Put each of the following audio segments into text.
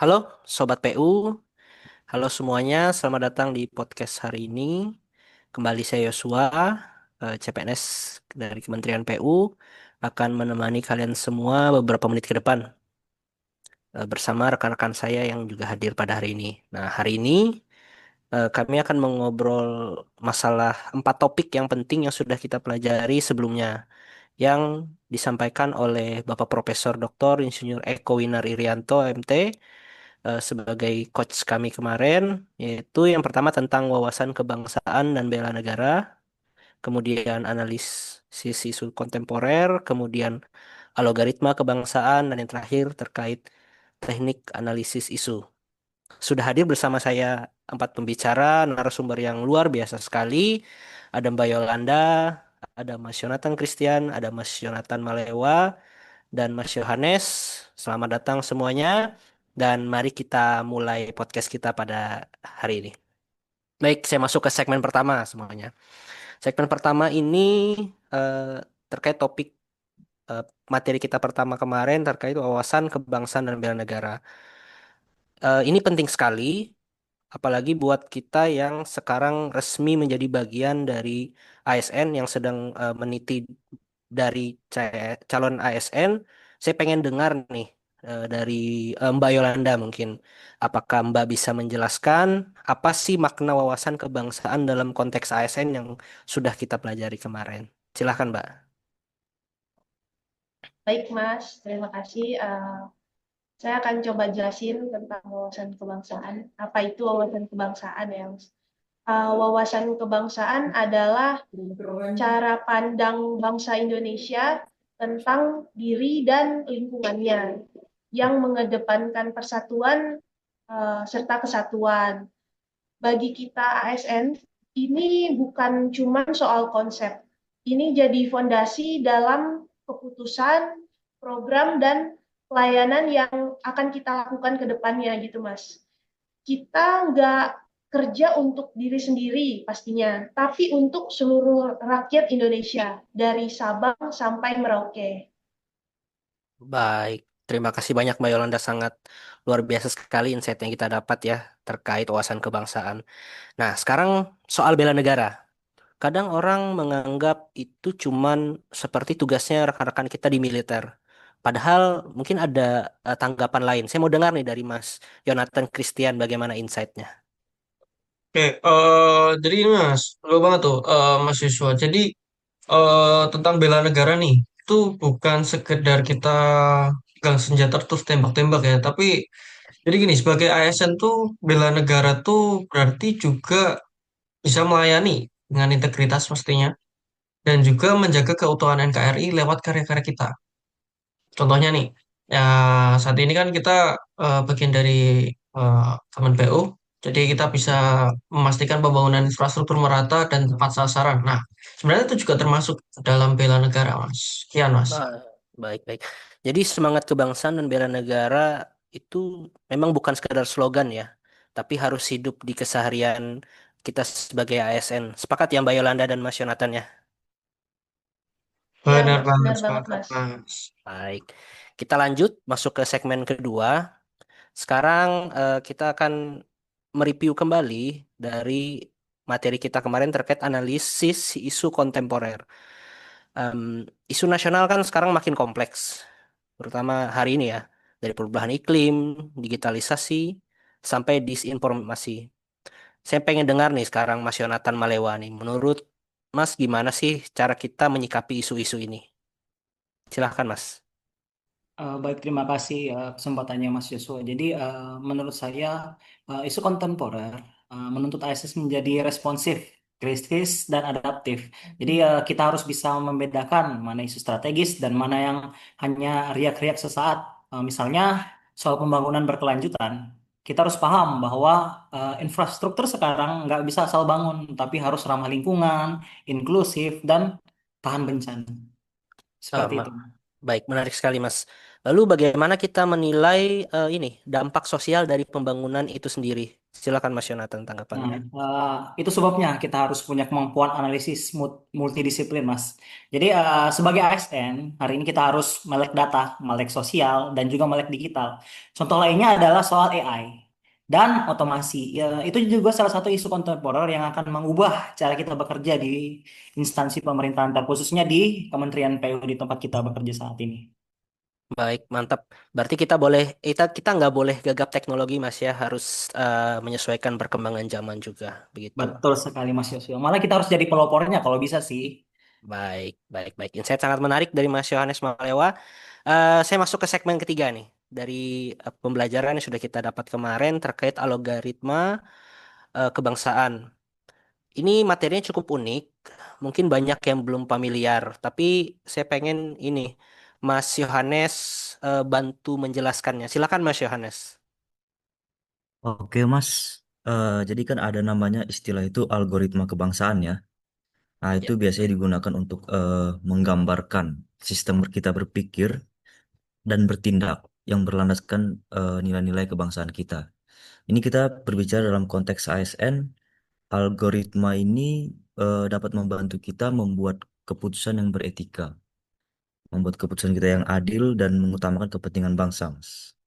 Halo Sobat PU, halo semuanya, selamat datang di podcast hari ini. Kembali saya Yosua, CPNS dari Kementerian PU, akan menemani kalian semua beberapa menit ke depan bersama rekan-rekan saya yang juga hadir pada hari ini. Nah, hari ini kami akan mengobrol masalah 4 topik yang penting yang sudah kita pelajari sebelumnya, yang disampaikan oleh Bapak Profesor Dr. Insinyur Eko Winar Irianto, MT, sebagai coach kami kemarin, yaitu yang pertama tentang wawasan kebangsaan dan bela negara, kemudian analisis isu kontemporer, kemudian algoritma kebangsaan, dan yang terakhir terkait teknik analisis isu. Sudah hadir bersama saya 4 pembicara, narasumber yang luar biasa sekali. Ada Mbak Yolanda, ada Mas Yonatan Christian, ada Mas Yonatan Malewa, dan Mas Yohanes. Selamat datang semuanya, dan mari kita mulai podcast kita pada hari ini. Baik, saya masuk ke segmen pertama semuanya. Segmen pertama ini eh, terkait topik eh, materi kita pertama kemarin terkait wawasan kebangsaan dan bela negara. Ini penting sekali, apalagi buat kita yang sekarang resmi menjadi bagian dari ASN yang sedang meniti dari calon ASN. Saya pengen dengar nih dari Mbak Yolanda mungkin. Apakah Mbak bisa menjelaskan apa sih makna wawasan kebangsaan dalam konteks ASN yang sudah kita pelajari kemarin? Silahkan, Mbak. Baik, Mas. Terima kasih. Saya akan coba jelasin tentang wawasan kebangsaan. Apa itu wawasan kebangsaan ya, Mas? Wawasan kebangsaan adalah cara pandang bangsa Indonesia tentang diri dan lingkungannya yang mengedepankan persatuan serta kesatuan. Bagi kita ASN, ini bukan cuma soal konsep. Ini jadi fondasi dalam keputusan, program, dan pelayanan yang akan kita lakukan ke depannya gitu, Mas. Kita nggak kerja untuk diri sendiri pastinya, tapi untuk seluruh rakyat Indonesia, dari Sabang sampai Merauke. Baik, terima kasih banyak Mbak Yolanda, sangat luar biasa sekali insight yang kita dapat ya terkait wawasan kebangsaan. Nah, sekarang soal bela negara. Kadang orang menganggap itu cuman seperti tugasnya rekan-rekan kita di militer. Padahal mungkin ada tanggapan lain. Saya mau dengar nih dari Mas Yonatan Christian bagaimana insight-nya. Oke, jadi ini Mas, lo banget tuh, Mas Yuswa. Jadi tentang bela negara nih, itu bukan sekedar kita pegang senjata terus tembak-tembak ya, tapi jadi gini, sebagai ASN tuh bela negara tuh berarti juga bisa melayani dengan integritas mestinya dan juga menjaga keutuhan NKRI lewat karya-karya kita. Contohnya nih, ya saat ini kan kita bagian dari eh, Kemen PU, jadi kita bisa memastikan pembangunan infrastruktur merata dan tepat sasaran. Nah, sebenarnya itu juga termasuk dalam bela negara, Mas. Kian, Mas. Nah, baik-baik. Jadi semangat kebangsaan dan bela negara itu memang bukan sekadar slogan ya, tapi harus hidup di keseharian kita sebagai ASN. Sepakat ya Mbak Yolanda dan Mas Yonatan ya? Ya, Benar Mas, banget, benar banget, sepakat, Mas. Mas. Baik. Kita lanjut masuk ke segmen kedua. Sekarang kita akan mereview kembali dari materi kita kemarin terkait analisis isu kontemporer. Em, Isu nasional kan sekarang makin kompleks, terutama hari ini ya, dari perubahan iklim, digitalisasi, sampai disinformasi. Saya pengen dengar nih sekarang Mas Yonatan Malewa nih, menurut Mas gimana sih cara kita menyikapi isu-isu ini? Silahkan Mas. Baik, terima kasih kesempatannya Mas Yosua. Jadi, menurut saya isu kontemporer menuntut ISIS menjadi responsif, kritis, dan adaptif. Jadi, kita harus bisa membedakan mana isu strategis dan mana yang hanya riak-riak sesaat. Misalnya, soal pembangunan berkelanjutan, kita harus paham bahwa infrastruktur sekarang nggak bisa asal bangun, tapi harus ramah lingkungan, inklusif, dan tahan bencana. Eh, Seperti ma- itu. Baik, menarik sekali Mas. Lalu bagaimana kita menilai ini dampak sosial dari pembangunan itu sendiri? Silakan Mas Yonatan Nah, tanggapannya. itu sebabnya kita harus punya kemampuan analisis multidisiplin, Mas. Jadi, sebagai ASN, hari ini kita harus melek data, melek sosial, dan juga melek digital. Contoh lainnya adalah soal AI dan otomasi. Ya, itu juga salah satu isu kontemporer yang akan mengubah cara kita bekerja di instansi pemerintahan, terkhususnya di Kementerian PU di tempat kita bekerja saat ini. Baik, mantap. Berarti kita nggak boleh gagap teknologi Mas ya, harus menyesuaikan perkembangan zaman juga begitu. Betul sekali, Mas Yosua. Malah kita harus jadi pelopornya kalau bisa sih. Baik, baik, baik. Insight sangat menarik dari Mas Yohanes Malewa. Saya masuk ke segmen ketiga nih. Dari pembelajaran yang sudah kita dapat kemarin terkait algoritma kebangsaan. Ini materinya cukup unik. Mungkin banyak yang belum familiar, tapi saya pengen ini Mas Yohanes bantu menjelaskannya. Silakan Mas Yohanes. Oke Mas, jadi kan ada namanya istilah itu algoritma kebangsaan ya. Nah itu Ya, biasanya digunakan untuk menggambarkan sistem kita berpikir dan bertindak yang berlandaskan nilai-nilai kebangsaan kita. Ini kita berbicara dalam konteks ASN, algoritma ini dapat membantu kita membuat keputusan yang beretika, membuat keputusan kita yang adil dan mengutamakan kepentingan bangsa, Mas.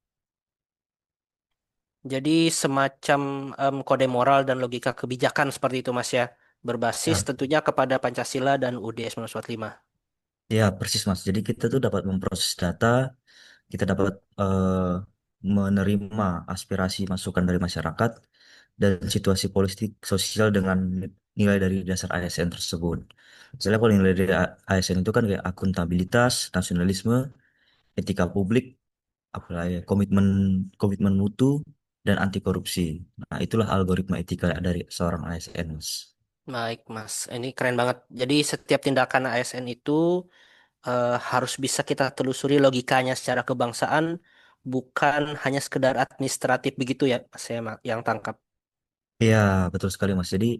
jadi semacam kode moral dan logika kebijakan seperti itu Mas ya. Berbasis Ya, tentunya kepada Pancasila dan UUD 1945. ya persis Mas. Jadi kita tuh dapat memproses data, kita dapat menerima aspirasi masukan dari masyarakat dan situasi politik sosial dengan nilai dari dasar ASN tersebut. Misalnya kalau nilai dari ASN itu kan kayak akuntabilitas, nasionalisme, etika publik, apalagi komitmen komitmen mutu dan anti korupsi. Nah, itulah algoritma etika dari seorang ASN, Mas. Baik, Mas. Ini keren banget. Jadi setiap tindakan ASN itu harus bisa kita telusuri logikanya secara kebangsaan, bukan hanya sekedar administratif begitu ya, Mas, saya yang tangkap. Iya, betul sekali, Mas. Jadi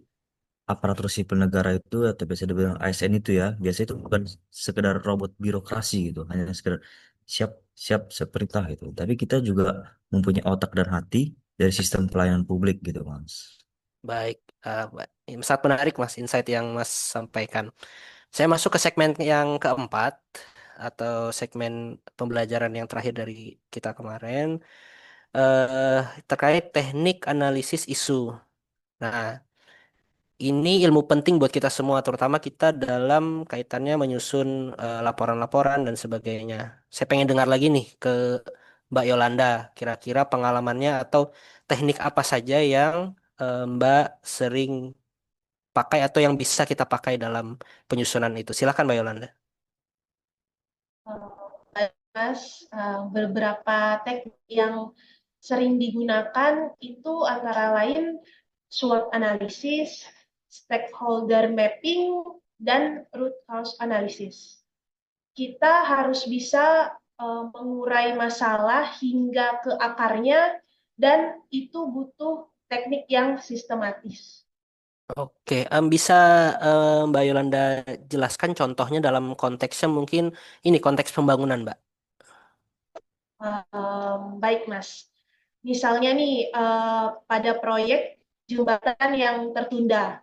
aparatur sipil negara itu atau biasa dibilang ASN itu ya, biasanya itu bukan sekedar robot birokrasi gitu, hanya sekedar siap siap seperintah gitu. Tapi kita juga mempunyai otak dan hati dari sistem pelayanan publik gitu, Mas. Baik, sangat menarik, Mas, insight yang Mas sampaikan. Saya masuk ke segmen yang keempat, atau segmen pembelajaran yang terakhir dari kita kemarin, eh terkait teknik analisis isu. Nah, ini ilmu penting buat kita semua, terutama kita dalam kaitannya menyusun laporan-laporan dan sebagainya. Saya pengen dengar lagi nih ke Mbak Yolanda, kira-kira pengalamannya atau teknik apa saja yang Mbak sering pakai atau yang bisa kita pakai dalam penyusunan itu. Silakan Mbak Yolanda. Mas, beberapa teknik yang sering digunakan itu antara lain SWOT analisis, stakeholder mapping, dan root cause analysis. Kita harus bisa mengurai masalah hingga ke akarnya, dan itu butuh teknik yang sistematis. Oke, bisa Mbak Yolanda jelaskan contohnya dalam konteksnya mungkin ini konteks pembangunan, Mbak. Baik, Mas. Misalnya nih, pada proyek jembatan yang tertunda,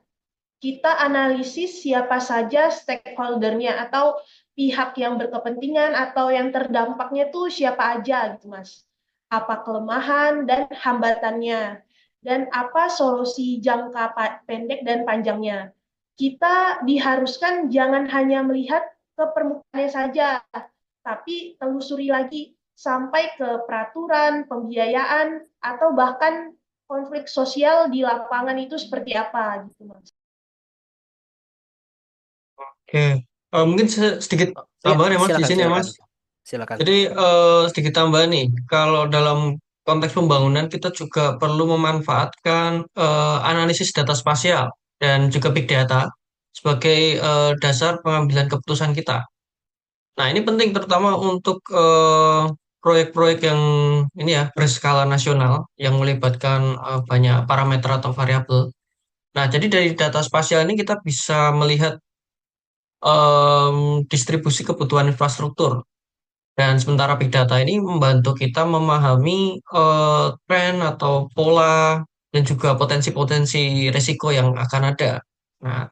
kita analisis siapa saja stakeholdernya atau pihak yang berkepentingan atau yang terdampaknya tuh siapa aja gitu, Mas. Apa kelemahan dan hambatannya, dan apa solusi jangka pendek dan panjangnya. Kita diharuskan jangan hanya melihat ke permukaannya saja, tapi telusuri lagi sampai ke peraturan, pembiayaan, atau bahkan konflik sosial di lapangan itu seperti apa gitu, Mas. Oke. Mungkin sedikit Oh, ya, tambahan ya Mas di silakan, sini ya silakan, Mas. silakan. Jadi sedikit tambahan nih, kalau dalam konteks pembangunan kita juga perlu memanfaatkan analisis data spasial dan juga big data sebagai dasar pengambilan keputusan kita. Nah, ini penting terutama untuk proyek-proyek yang ini ya berskala nasional yang melibatkan banyak parameter atau variabel. Nah, jadi dari data spasial ini kita bisa melihat distribusi kebutuhan infrastruktur. Dan sementara big data ini membantu kita memahami tren atau pola dan juga potensi-potensi resiko yang akan ada. Nah,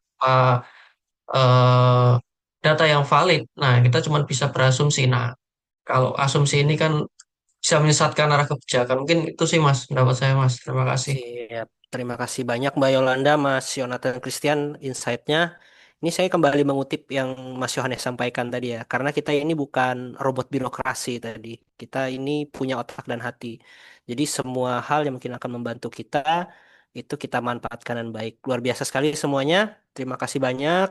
eh, data yang valid. Nah, kita cuma bisa berasumsi. Nah, kalau asumsi ini kan bisa menyesatkan arah kebijakan. Mungkin itu sih Mas, pendapat saya Mas. Terima kasih. Siap. Terima kasih banyak Mbak Yolanda, Mas Yonatan Christian, insight-nya. Ini saya kembali mengutip yang Mas Yohanes sampaikan tadi ya, karena kita ini bukan robot birokrasi tadi. Kita ini punya otak dan hati. Jadi semua hal yang mungkin akan membantu kita, itu kita manfaatkan dengan baik. Luar biasa sekali semuanya. Terima kasih banyak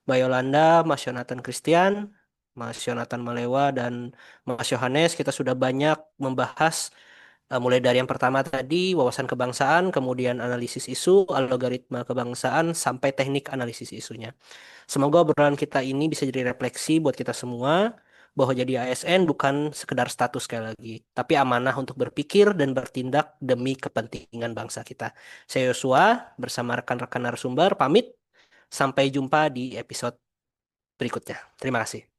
Mbak Yolanda, Mas Yonatan Christian, Mas Yonatan Malewa, dan Mas Yohanes. Kita sudah banyak membahas mulai dari yang pertama tadi, wawasan kebangsaan, kemudian analisis isu, algoritma kebangsaan, sampai teknik analisis isunya. Semoga obrolan kita ini bisa jadi refleksi buat kita semua, bahwa jadi ASN bukan sekedar status sekali lagi, tapi amanah untuk berpikir dan bertindak demi kepentingan bangsa kita. Saya Yosua, bersama rekan-rekan narasumber, pamit. Sampai jumpa di episode berikutnya. Terima kasih.